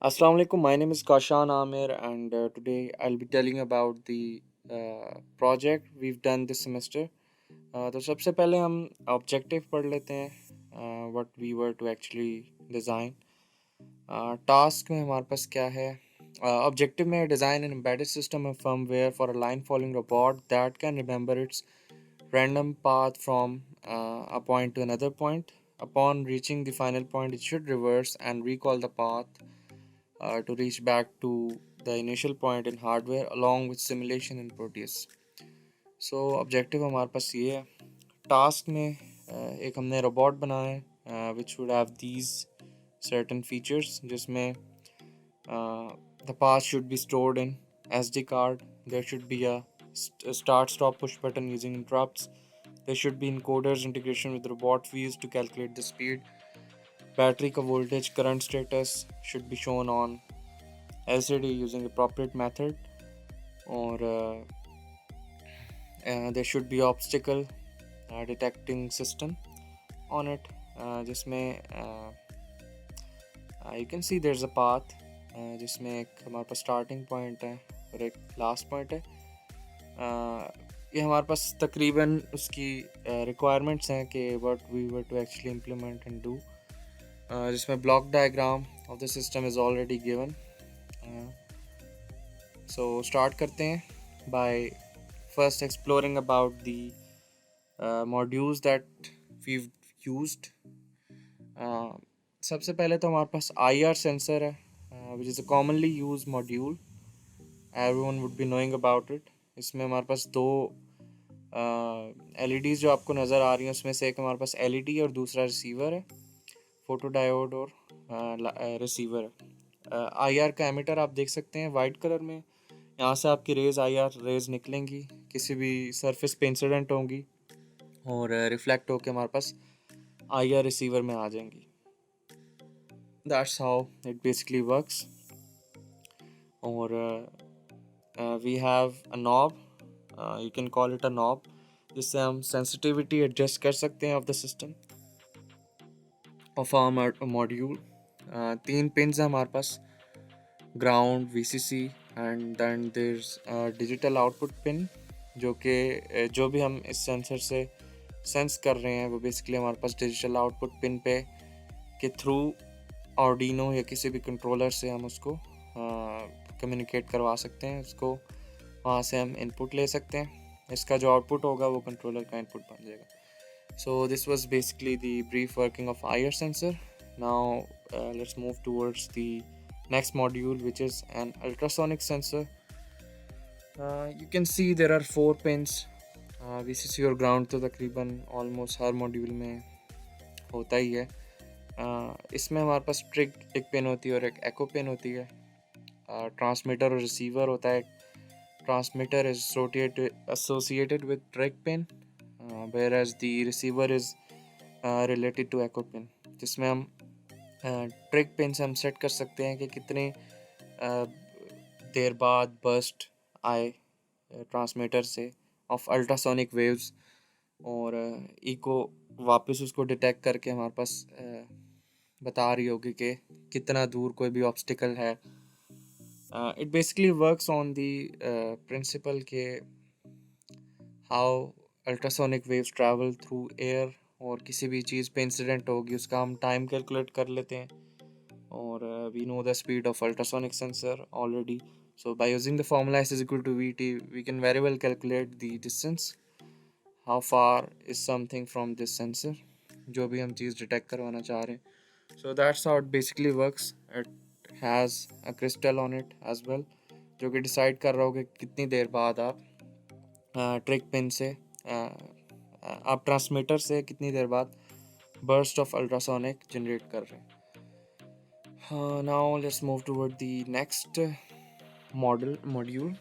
Assalamu alaikum. My name is Kashan Amir, and today I'll be telling about the project we've done this semester. तो सबसे पहले हम objective पढ़ लेते हैं what we were to actually design. Task में हमारे पास क्या है? ऑब्जेक्टिव में design an embedded system of firmware for a line following robot that can remember its random path from a point to another point. Upon reaching the final point, it should reverse and recall the path to reach back to the initial point in hardware along with simulation in Proteus. So objective हमारे पास ये है। Task में एक हमने robot बनाया है which would have these certain features जिसमें the path should be stored in SD card. There should be a start stop push button using interrupts. There should be encoders integration with robot views to calculate the speed. Battery का voltage current status should be shown on LCD using appropriate method. Or there should be obstacle detecting system on it. जिसमें you can see there's a path जिसमें एक हमारे पास starting point है और एक last point है. ये हमारे पास तकरीबन उसकी requirements हैं कि what we were to actually implement and do. जिसमें block diagram of the system is already given. So start करते हैं by first exploring about the modules that we've used. सबसे पहले तो हमारे पास IR sensor है which is a commonly used module. Everyone would be knowing about it. इसमें हमारे पास दो LEDs जो आपको नज़र आ रही हैं उसमें से एक हमारे पास LED और दूसरा रिसीवर है, फोटो डायोड और रिसीवर है. IR का एमिटर आप देख सकते हैं वाइट कलर में. यहाँ से आपकी रेज़ IR रेज़ निकलेंगी, किसी भी सरफेस पे इंसिडेंट होंगी और रिफ्लेक्ट होके हमारे पास IR रिसीवर में आ जाएंगी. That's how it basically works. और we have a knob, you can call it a knob, जिससे हम सेंसिटिविटी एडजस्ट कर सकते हैं of the system of our module. 3 pins हैं हमारे पास, ground, VCC and then there's digital output pin, जो कि जो भी हम इस सेंसर से सेंस कर रहे हैं वो बेसिकली हमारे पास डिजिटल आउटपुट पिन पे के थ्रू आर्डिनो या किसी भी कंट्रोलर से हम उसको कम्युनिकेट करवा सकते हैं. उसको वहाँ से हम इनपुट ले सकते हैं. इसका जो आउटपुट होगा वो कंट्रोलर का इनपुट बन जाएगा. So this was basically the brief working of IR sensor. Now let's move towards the next module, which is an ultrasonic sensor. You can see there are 4 pins. VCC और ground तो तकरीबन almost हर module में होता ही है. इसमें हमारे पास ट्रिग एक pin होती है और एक एको पिन होती है. ट्रांसमीटर और रिसीवर होता है. Transmitter is associated with trig pin, whereas the receiver is related to echo pin, जिसमें हम ट्रिग पिन से हम सेट कर सकते हैं कि कितने देर बाद बर्स्ट आए ट्रांसमीटर से ऑफ अल्ट्रासोनिक वेव्स, और इको वापस उसको डिटेक्ट करके हमारे पास बता रही होगी कि कितना दूर कोई भी ऑब्स्टिकल है. It basically works on the principle के how ultrasonic waves travel through air, और किसी भी चीज़ पे इंसिडेंट होगी उसका हम टाइम कैलकुलेट कर लेते हैं. और we know the speed of ultrasonic sensor already. So by using the formula S is equal to VT, we can very well calculate the distance. How far is something from this sensor, जो भी हम चीज़ detect करवाना चाह रहे हैं. So that's how it basically works. It has a crystal on it as well, जो कि decide कर रहा होगा कितनी देर बाद आप ट्रिक पिन से आप ट्रांसमीटर से कितनी देर बाद बर्स्ट ऑफ अल्ट्रासोनिक जनरेट कर रहे हैं. Now let's move toward the next module,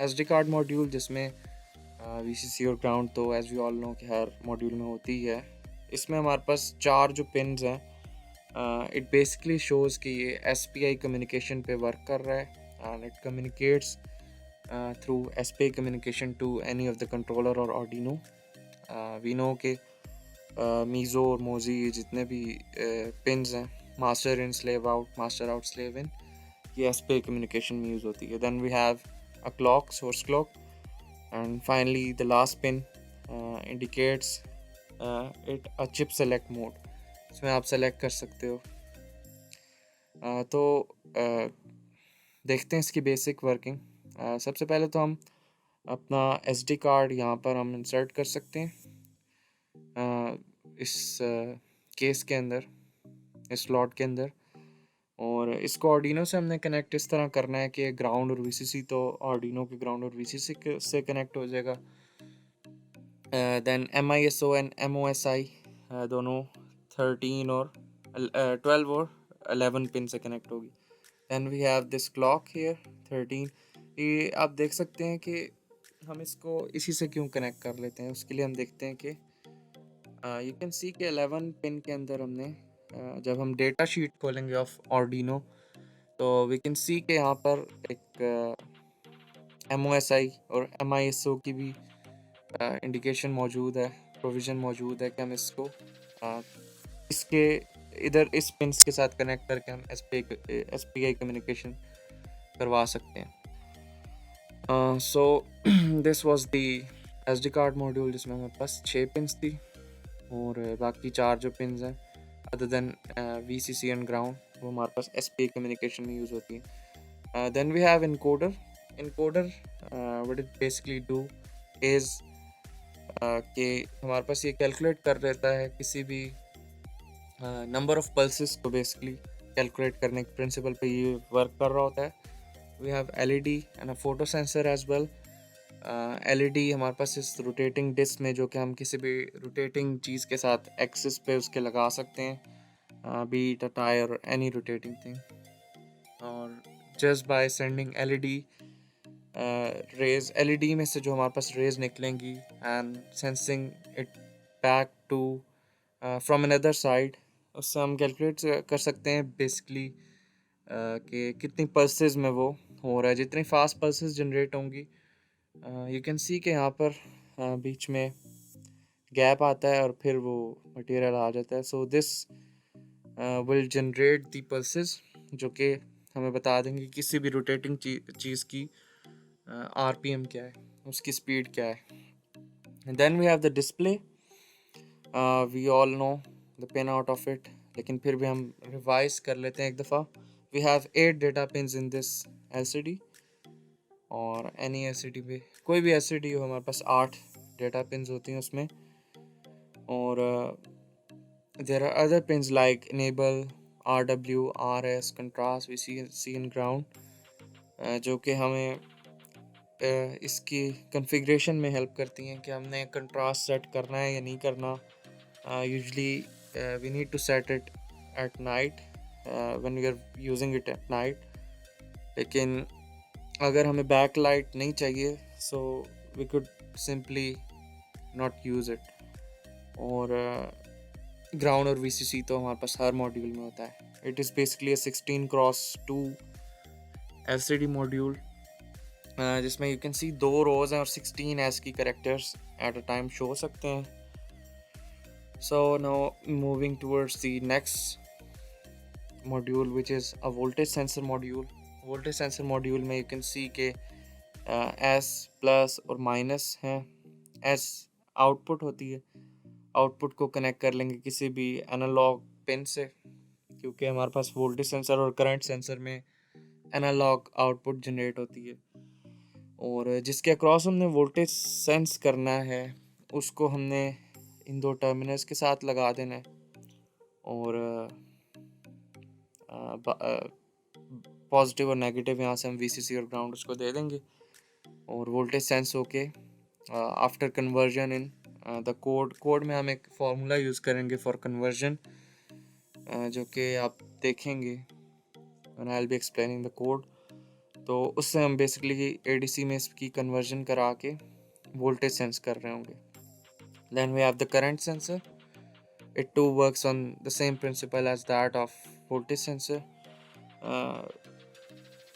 SD card module, जिसमें VCC और ग्राउंड तो एज वी ऑल नो कि हर मॉड्यूल में होती ही है. इसमें हमारे पास 4 जो पिन्स हैं, इट बेसिकली शोज़ कि ये SPI कम्युनिकेशन पे वर्क कर रहा है and it communicates through SPI communication to any of the controller और Arduino. वी नो कि मीज़ो और मोजी जितने भी पिन्स हैं, master in, slave out, master out, slave in, ये SPI कम्युनिकेशन में यूज़ होती है. Then we have a clock, source clock, and finally the last pin indicates it a chip select mode. इसमें आप select कर सकते हो. तो देखते हैं इसकी बेसिक वर्किंग. सबसे पहले तो हम अपना SD कार्ड यहाँ पर हम इंसर्ट कर सकते हैं इस केस के अंदर, इस स्लॉट के अंदर. और इसको आर्डिनो से हमने कनेक्ट इस तरह करना है कि ग्राउंड और VCC तो आर्डिनो के ग्राउंड और VCC से कनेक्ट हो जाएगा. देन MISO एंड MOSI दोनों 13 और 12 और 11 पिन से कनेक्ट होगी. Then we have this clock here 13. ये आप देख सकते हैं कि हम इसको इसी से क्यों कनेक्ट कर लेते हैं. उसके लिए हम देखते हैं कि यू कैन सी कि 11 पिन के अंदर हमने जब हम डेटा शीट खोलेंगे ऑफ आर्डिनो तो वी कैन सी कि यहाँ पर एक MOSI और MISO की भी इंडिकेशन मौजूद है, प्रोविज़न मौजूद है कि हम इसको इसके इधर इस पिन्स के साथ कनेक्ट करके हम SPI कम्युनिकेशन करवा सकते हैं. So this was the SD card module जिसमें हमारे पास 6 पिन्स थी और बाकी 4 जो पिन्स हैं other than VCC and ground वो हमारे पास SPI कम्युनिकेशन में यूज़ होती है. Then we have encoder. What it basically do is कि हमारे पास ये कैलकुलेट कर देता है किसी भी नंबर ऑफ पल्सेस को बेसिकली कैलकुलेट करने के प्रिंसिपल पे ये वर्क कर रहा होता है. We have LED and a photo sensor as well. LED हमारे पास इस रोटेटिंग डिस्क में जो कि हम किसी भी रोटेटिंग चीज़ के साथ एक्सिस पे उसके लगा सकते हैं, बी इट अ टायर और एनी रोटेटिंग थिंग. और just by sending LED rays, LED में से जो हमारे पास रेज निकलेंगी and sensing it back to from another side, उससे हम कैलकुलेट कर सकते हैं बेसिकली कि कितनी पल्सेस में वो हो रहा है. जितनी फास्ट पल्सेस जनरेट होंगी यू कैन सी कि यहाँ पर बीच में गैप आता है और फिर वो मटेरियल आ जाता है. So this will generate the pulses जो कि हमें बता देंगे किसी भी रोटेटिंग चीज़ की RPM क्या है, उसकी स्पीड क्या है. Then we have the display. We all know the pin out of it, लेकिन फिर भी हम रिवाइज कर लेते हैं एक दफ़ा. We have 8 data pins in this LCD और एनी LCD पे कोई भी LCD हो हमारे पास 8 डेटा पिन्स होती हैं उसमें. और there are other pins like enable, RW, RS, contrast, VCC and ground जो कि हमें इसकी कॉन्फ़िगरेशन में हेल्प करती हैं कि हमने कंट्रास्ट सेट करना है या नहीं करना. Usually we need to set it at night when we are using it at night. लेकिन अगर हमें बैक लाइट नहीं चाहिए so we could simply not use it. और ग्राउंड और VCC तो हमारे पास हर मॉड्यूल में होता है. It is basically 16x2 LCD module जिसमें यू कैन सी 2 रोज़ हैं और 16 ASCII characters at a time show सकते हैं. So now moving towards the next module which is a voltage sensor module. Voltage sensor module में you can see के S plus और minus हैं. S output होती है, आउटपुट को connect कर लेंगे किसी भी एनालॉग पिन से क्योंकि हमारे पास वोल्टेज सेंसर और करंट सेंसर में एनालॉग आउटपुट जनरेट होती है. और जिसके अक्रॉस हमने वोल्टेज सेंस करना है उसको हमने इन 2 टर्मिनल्स के साथ लगा देना है. और पॉजिटिव और नेगेटिव यहाँ से हम VCC और ग्राउंड उसको दे देंगे और वोल्टेज सेंस होके after conversion in the code में हम एक फार्मूला यूज़ करेंगे फॉर कन्वर्जन जो कि आप देखेंगे and I'll be explaining the code. तो उससे हम बेसिकली ADC में इसकी कन्वर्जन करा के वोल्टेज सेंस कर रहे होंगे. Then we have the current sensor. It too works on the same principle as that of voltage sensor.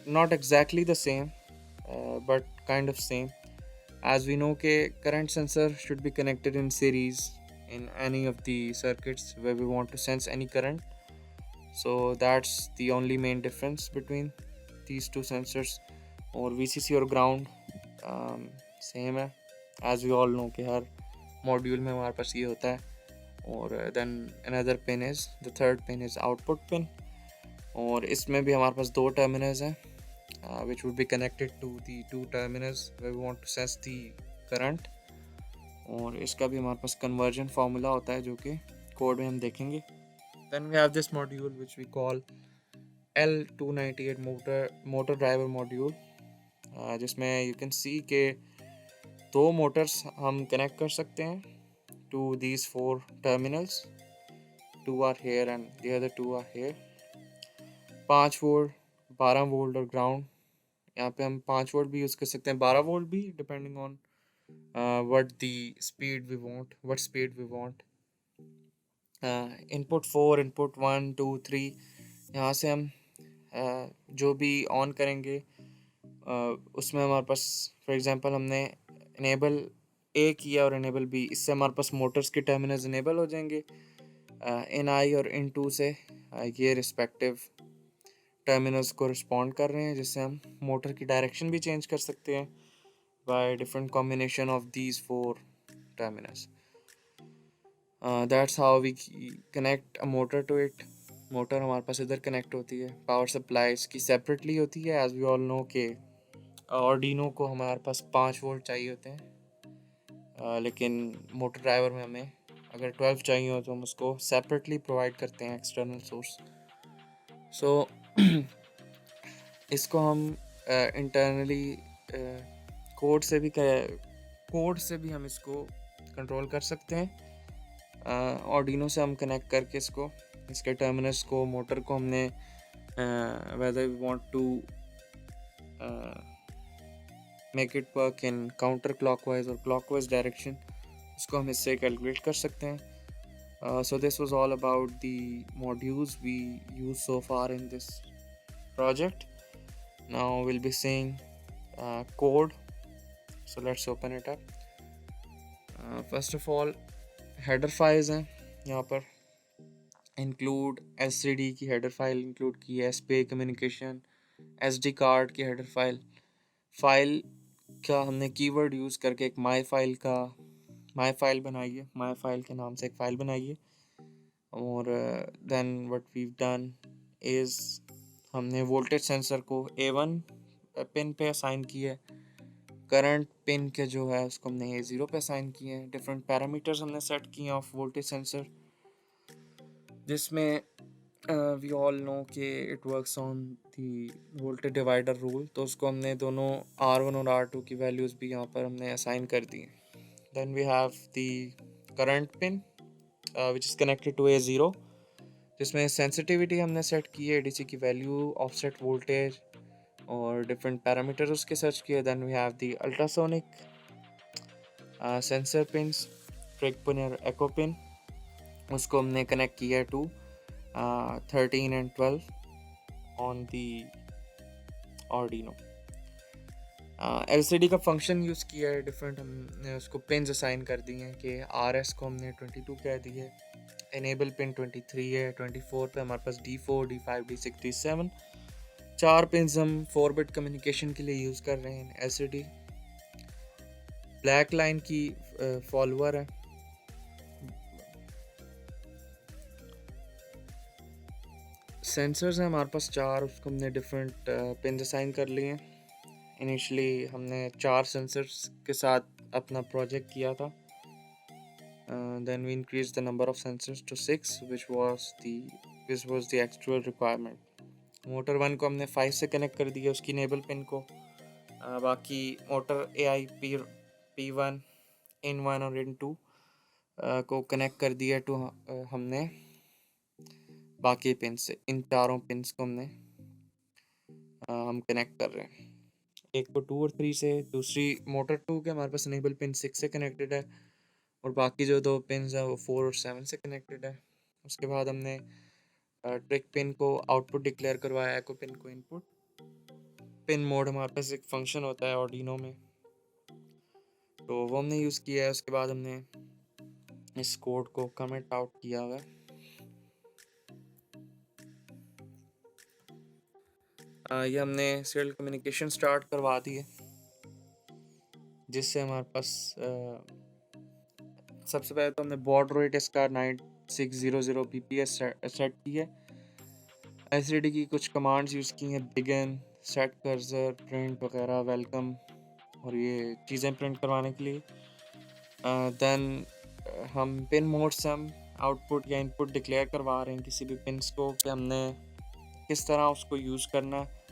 Not exactly the same, but kind of same. As we know कि current sensor should be connected in series in any of the circuits where we want to sense any current. So that's the only main difference between these two sensors, और VCC और ground same है, as we all know कि हर module में हमारे पास ये होता है। और then another pin is the third pin is output pin, और इसमें भी हमारे पास दो टर्मिनल्स हैं which would be connected to the two terminals where we want to sense the current, और इसका भी हमारे पास कन्वर्जन फार्मूला होता है जो कि कोड में हम देखेंगे। Then we have this module which we call L298 motor driver module, जिसमें you can see के दो मोटर्स हम कनेक्ट कर सकते हैं to these four terminals. Two are here and the other two are here. 5 volt, 12 volt और ground. यहाँ पे हम 5 वोल्ट भी यूज़ कर सकते हैं, 12 वोल्ट भी, depending on what the speed we want, what speed we want. Input 4, input 1, 2, 3, यहाँ से हम जो भी ऑन करेंगे उसमें हमारे पास फॉर एग्जांपल हमने इनेबल ए किया और इनेबल बी, इससे हमारे पास मोटर्स के टर्मिनल्स इनेबल हो जाएंगे। इन आई और इन टू से ये रिस्पेक्टिव टर्मिनल्स को रिस्पॉन्ड कर रहे हैं, जिससे हम मोटर की डायरेक्शन भी चेंज कर सकते हैं by different combination of these four terminals. That's how we connect a motor to it. Motor हमारे पास इधर कनेक्ट होती है, पावर सप्लाई इसकी सेपरेटली होती है, एज वी ऑल नो के आर्डिनो को हमारे पास 5 वोल्ट चाहिए होते हैं, लेकिन मोटर ड्राइवर में हमें अगर 12 चाहिए हो तो हम उसको सेपरेटली प्रोवाइड करते हैं एक्सटर्नल सोर्स। सो इसको हम इंटरनली कोड से भी हम इसको कंट्रोल कर सकते हैं। आर्डिनो से हम कनेक्ट करके इसके टर्मिनल्स को, मोटर को हमने whether we want to make it work in counter clockwise or clockwise direction, उसको हम इससे कैलकुलेट कर सकते हैं। So this was all about the modules we used so far in this project. Now we'll be seeing code. So let's open it up. First of all, header files हैं यहाँ पर, include LCD की header file include की है, SPI communication, SD card की header file का हमने keyword use करके एक माई फाइल बनाई है, माई फाइल के नाम से एक फ़ाइल बनाई है। और then what we done is हमने वोल्टेज सेंसर को A1 पिन पे असाइन किया है, करंट पिन के जो है उसको हमने A0 पे असाइन किए हैं, डिफरेंट पैरामीटर्स हमने सेट किए हैं ऑफ वोल्टेज सेंसर, जिसमें वी ऑल नो कि it works on the voltage divider rule, तो उसको हमने दोनों R1 और R2 की वैल्यूज़ भी यहाँ पर हमने असाइन कर दी। Then we have the current pin which is connected to A0, जिसमें सेंसिटिविटी हमने सेट की है, DC की वैल्यू, ऑफसेट वोल्टेज और डिफरेंट पैरामीटर्स उसके सर्च किए। Then we have the ultrasonic sensor pins, trig pin और एको पिन, उसको हमने कनेक्ट किया है to 13 and 12 on the Arduino. LCD का फंक्शन यूज़ किया है डिफरेंट, हमने उसको पिन्स असाइन कर दिए हैं कि RS को हमने 22 कह दी है, इनेबल पिन 23 है, 24 पे हमारे पास D4, D5, D6, D7, 4 pins हम 4 बिट कम्युनिकेशन के लिए यूज़ कर रहे हैं। LCD ब्लैक लाइन की फॉलोअर है, सेंसर्स हैं हमारे पास 4, उसको हमने डिफरेंट पिन असाइन कर लिए हैं। इनिशियली हमने 4 सेंसर्स के साथ अपना प्रोजेक्ट किया था, then we increase the number of sensors to 6 which was the actual requirement. Motor 1 को हमने 5 से कनेक्ट कर दिया उसकी इनेबल पिन को, बाकी मोटर AI P1, इन 1 और इन 2 को कनेक्ट कर दिया टू हमने बाकी पिन से, इन चारों पिन्स को हम कनेक्ट कर रहे हैं, एक को 2 और 3 से, दूसरी मोटर 2 के हमारे पास इनेबल पिन 6 से कनेक्टेड है, और बाकी जो 2 पिन्स हैं वो 4 और 7 से कनेक्टेड है। उसके बाद हमने ट्रिक पिन को आउटपुट डिक्लेयर करवाया, एको पिन को इनपुट। पिन मोड हमारे पास एक फंक्शन होता है आर्डिनो में, तो वो हमने यूज़ किया है। उसके बाद हमने इस कोड को कमेंट आउट किया हुआ है। ये हमने सीरियल कम्युनिकेशन स्टार्ट करवा दी है, जिससे हमारे पास सबसे पहले तो हमने बॉड रेट इसका 9600 pps सेट की है। एसटीडी की कुछ कमांड्स यूज़ की हैं, बिगिन, सेट कर्सर, प्रिंट वगैरह, वेलकम, और ये चीज़ें प्रिंट करवाने के लिए। देन हम पिन मोड से हम आउटपुट या इनपुट डिक्लेयर करवा रहे हैं किसी भी पिन्स को, कि हमने किस तरह उसको यूज़ करना है।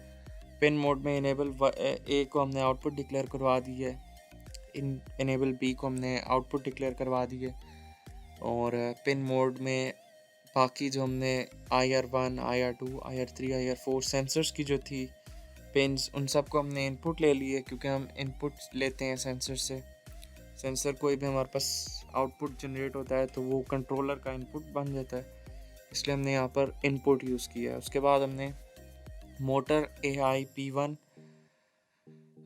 पिन मोड में इनेबल ए को हमने आउटपुट डिक्लेयर करवा दी है, इनेबल बी को हमने आउटपुट डिक्लेयर करवा दी है, और पिन मोड में बाकी जो हमने IR1, IR2, IR3, IR4 sensors की जो थी पिन्स, उन सब को हमने इनपुट ले लिए, क्योंकि हम इनपुट लेते हैं सेंसर से। सेंसर कोई भी हमारे पास आउटपुट जनरेट होता है तो वो कंट्रोलर का इनपुट बन जाता है, इसलिए हमने यहाँ पर इनपुट यूज़ किया है। उसके बाद हमने मोटर AIP1,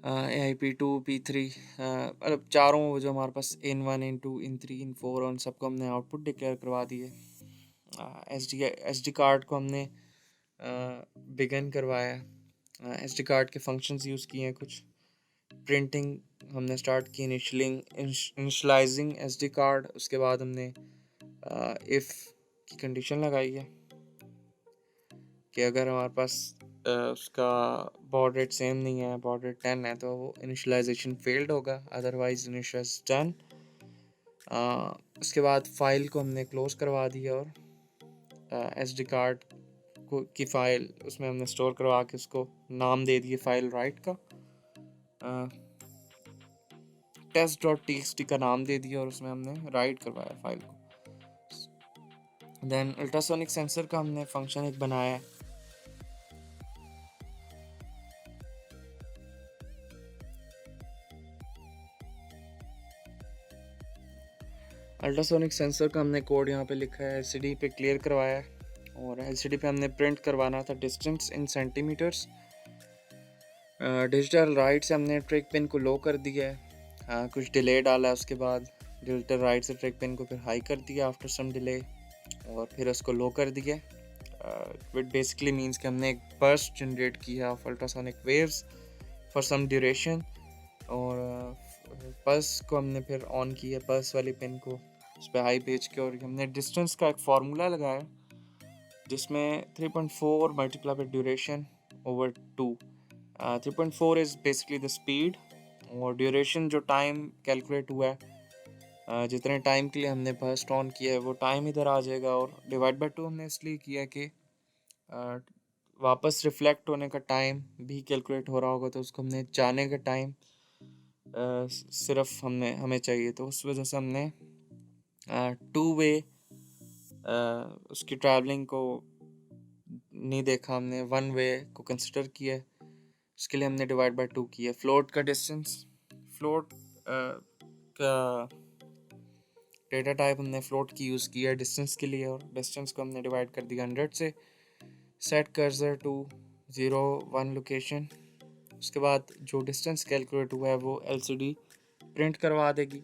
AIP2, P3, मतलब चारों जो हमारे पास in1, in2, in3, in4, उन सबको हमने आउटपुट डिक्लेयर करवा दिए। SD कार्ड को हमने बिगन करवाया। SD कार्ड के फंक्शंस यूज़ किए हैं कुछ। प्रिंटिंग हमने स्टार्ट की, इनिशलाइजिंग SD कार्ड। उसके बाद हमने इफ़ की कंडीशन लगाई है कि अगर हमारे पास उसका बॉड रेट सेम नहीं है, बॉड रेट 10 है, तो वो इनिशलाइजेशन फेल्ड होगा, अदरवाइज इनिशियलाइज डन। उसके बाद फाइल को हमने क्लोज करवा दिया, और SD कार्ड की फ़ाइल उसमें हमने स्टोर करवा के उसको नाम दे दिए फाइल राइट का, test.txt का नाम दे दिया, और उसमें हमने राइट करवाया फाइल को। देन अल्ट्रासोनिक सेंसर का हमने फंक्शन एक बनाया है। अल्ट्रासोनिक सेंसर का हमने कोड यहाँ पे लिखा है, LCD पे क्लियर करवाया है, और LCD पे हमने प्रिंट करवाना था distance in centimetres. Digital write से हमने ट्रिक पिन को लो कर दिया है, कुछ डिले डाला है, उसके बाद डिजिटल राइट से ट्रिक पिन को फिर हाई कर दिया आफ्टर सम डिले, और फिर उसको लो कर दिया। विच बेसिकली मीन्स कि हमने एक बर्स्ट जनरेट किया of ultrasonic waves for some duration, और पल्स को हमने फिर ऑन किया, पल्स वाली पिन को उस पर हाई भेज के, और हमने डिस्टेंस का एक फार्मूला लगाया जिसमें 3.4 multiply by duration over 2। 3.4 is basically the speed, और ड्यूरेशन जो टाइम कैलकुलेट हुआ है, जितने टाइम के लिए हमने बर्स्ट ऑन किया है वो टाइम इधर आ जाएगा, और डिवाइड बाय 2 हमने इसलिए किया कि वापस रिफ्लेक्ट होने का टाइम भी कैलकुलेट हो रहा होगा, तो उसको हमने जाने का टाइम सिर्फ हमें चाहिए, तो उस वजह से हमने 2 वे उसकी ट्रैवलिंग को नहीं देखा, हमने 1 वे को कंसिडर किया है। उसके लिए हमने डिवाइड बाय 2 किया। फ्लोट का डिस्टेंस, फ्लोट का डेटा टाइप हमने फ्लोट की यूज़ किया है डिस्टेंस के लिए, और डिस्टेंस को हमने डिवाइड कर दिया 100 से। Set cursor to 0, 1 location. उसके बाद जो डिस्टेंस कैलकुलेट हुआ है वो LCD प्रिंट करवा देगी,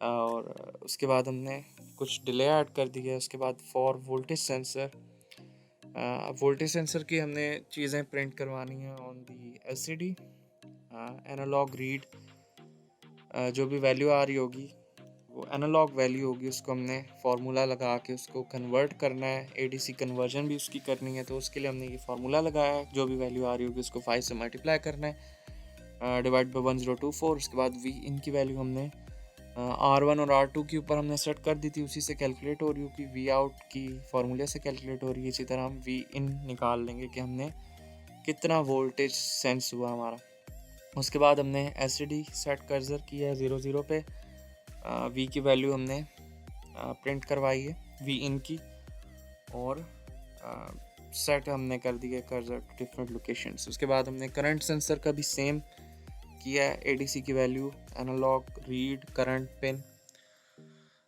और उसके बाद हमने कुछ डिले ऐड कर दिया। उसके बाद for voltage sensor, voltage sensor की हमने चीज़ें प्रिंट करवानी है on the LCD। Analog read, जो भी वैल्यू आ रही होगी वो एनालॉग वैल्यू होगी, उसको हमने फार्मूला लगा के उसको कन्वर्ट करना है, ADC कन्वर्जन भी उसकी करनी है, तो उसके लिए हमने ये फार्मूला लगाया है। जो भी वैल्यू आ रही होगी उसको 5 से मल्टीप्लाई करना है, डिवाइड बाई 1024। उसके बाद V इन की वैल्यू हमने R1 और R2 के ऊपर हमने सेट कर दी थी, उसी से कैलकुलेट हो रही होगी, V आउट की फार्मूले से कैलकुलेट हो रही है। इसी तरह हम V इन निकाल लेंगे कि हमने कितना वोल्टेज सेंस हुआ हमारा। उसके बाद हमने LCD सेट कर्सर किया है 00 पे, V की वैल्यू हमने प्रिंट करवाई है V इन की, और सेट हमने कर दिया कर्सर टू डिफरेंट लोकेशंस। उसके बाद हमने करंट सेंसर का भी सेम किया है, ADC की value analog read current pin.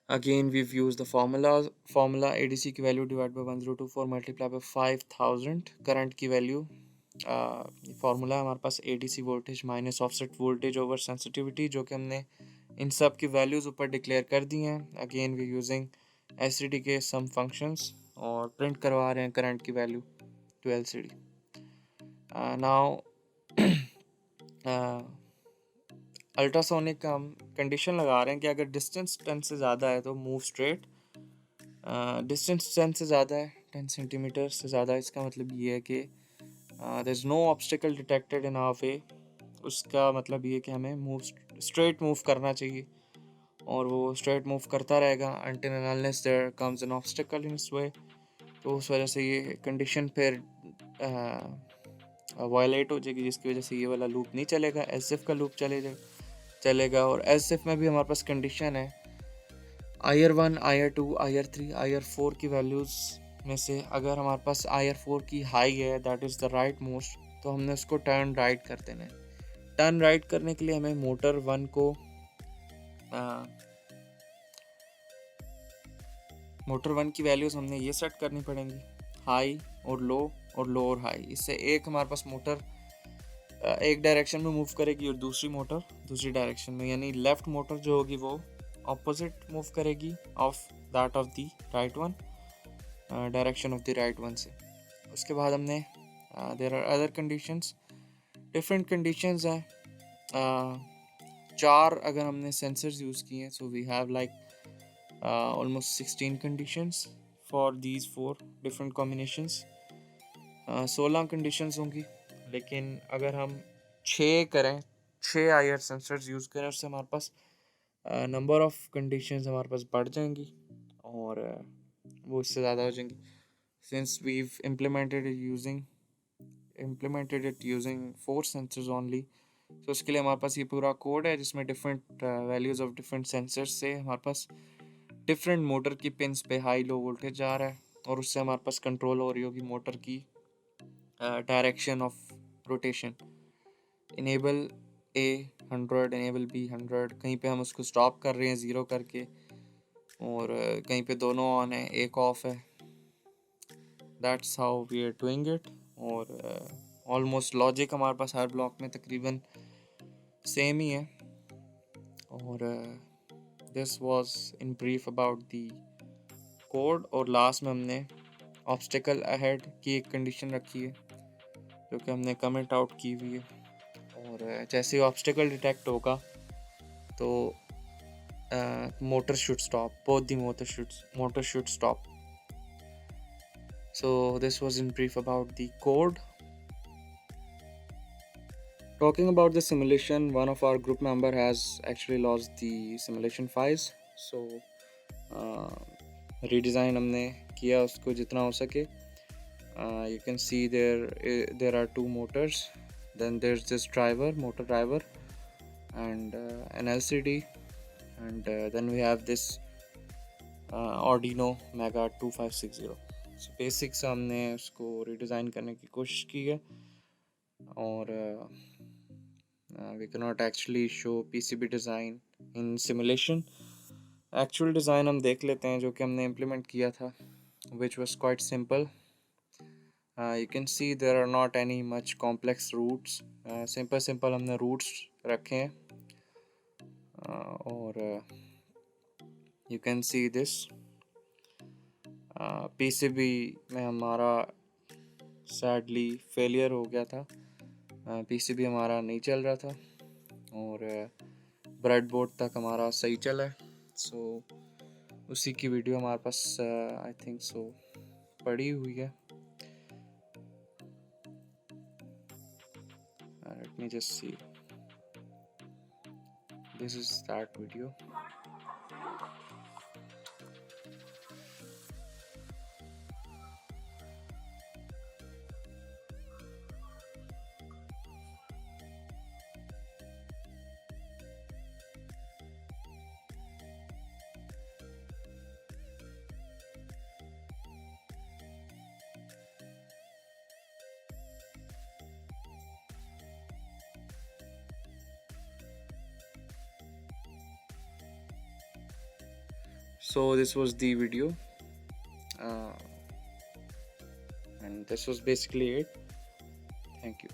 Again we use the formula ADC की value divide by 1024 multiply by 5000 current की वैल्यू। फार्मूला हमारे पास ADC voltage minus offset voltage over sensitivity, जो कि हमने इन सब की वैल्यूज़ ऊपर डिक्लेयर कर दी हैं। अगेन वी यूजिंग LCD के सम फंक्शंस, और प्रिंट करवा रहे हैं करंट की value to LCD। Now ultrasonic का हम कंडीशन लगा रहे हैं कि अगर डिस्टेंस 10 से ज़्यादा है तो मूव स्ट्रेट। डिस्टेंस 10 से ज़्यादा है, 10 सेंटीमीटर से ज़्यादा, इसका मतलब ये है कि there is no obstacle detected in our way. उसका मतलब ये कि हमें स्ट्रेट मूव करना चाहिए और वो स्ट्रेट मूव करता रहेगा until and unless there comes an obstacle in its way. तो उस वजह से ये कंडीशन फिर वायलेट हो जाएगी, जिसकी वजह से ये वाला लूप नहीं चलेगा, एस इफ का लूप चलेगा। और एस इफ में भी हमारे पास कंडीशन है आयर 1, आयर 2, आयर 3, आयर 4 की वैल्यूज़ में से अगर हमारे पास आयर 4 की हाई है, that is the right most, तो हमने उसको टर्न राइट कर देना है। टर्न राइट करने के लिए हमें मोटर 1 को मोटर 1 की वैल्यूज़ हमने ये सेट करनी पड़ेंगी, हाई और लो और हाई। इससे एक हमारे पास मोटर एक डायरेक्शन में मूव करेगी और दूसरी मोटर दूसरी डायरेक्शन में, यानी लेफ्ट मोटर जो होगी वो ऑपोजिट मूव करेगी of that of the right one, direction of the right one से। उसके बाद हमने there are other conditions, different conditions हैं। 4 अगर हमने सेंसर्स यूज़ किए हैं, so we have like almost 16 conditions for these 4 different combinations। 16 conditions होंगी, लेकिन अगर हम 6 आईआर सेंसर्स यूज़ करें, उससे हमारे पास नंबर ऑफ कंडीशंस हमारे पास बढ़ जाएंगी और वो इससे ज़्यादा हो जाएंगी। Since we've implemented it using 4 sensors only, तो उसके लिए हमारे पास ये पूरा कोड है जिसमें different values of different sensors से हमारे पास डिफरेंट मोटर की पिंस पे हाई लो वोल्टेज जा रहा है और उससे हमारे पास कंट्रोल हो रही होगी मोटर की direction of rotation. Enable A 100, enable B 100, कहीं पे हम उसको स्टॉप कर रहे हैं 0 करके और कहीं पे दोनों ऑन है, एक ऑफ है। That's how we are doing it. और ऑलमोस्ट लॉजिक हमारे पास हर ब्लॉक में तकरीबन सेम ही है। और this was in brief about the code. और लास्ट में हमने ऑब्स्टिकल अहेड की एक कंडीशन रखी है जो कि हमने कमेंट आउट की हुई है। और जैसे ही ऑब्स्टिकल डिटेक्ट होगा तो motor should stop, both the motor should stop. So this was in brief about the code. Talking about the simulation, one of our group member has actually lost the simulation files, so redesign हमने किया उसको जितना हो सके। You can see there are 2 motors, then there's this motor driver, and an LCD, and then we have this Arduino Mega 2560। so basics हमने उसको redesign करने की कोशिश की है और we cannot actually show PCB design in simulation। actual design हम देख लेते हैं जो कि हमने implement किया था, which was quite simple। you can see there are not any much complex roots। simple हमने roots रखे हैं और you can see this PCB में हमारा sadly failure हो गया था। PCB हमारा नहीं चल रहा था और ब्रेडबोर्ड तक हमारा सही चला है। सो उसी की वीडियो हमारे पास आई थिंक सो पड़ी हुई है। Let me just see, this is that video. So this was the video and this was basically it. Thank you.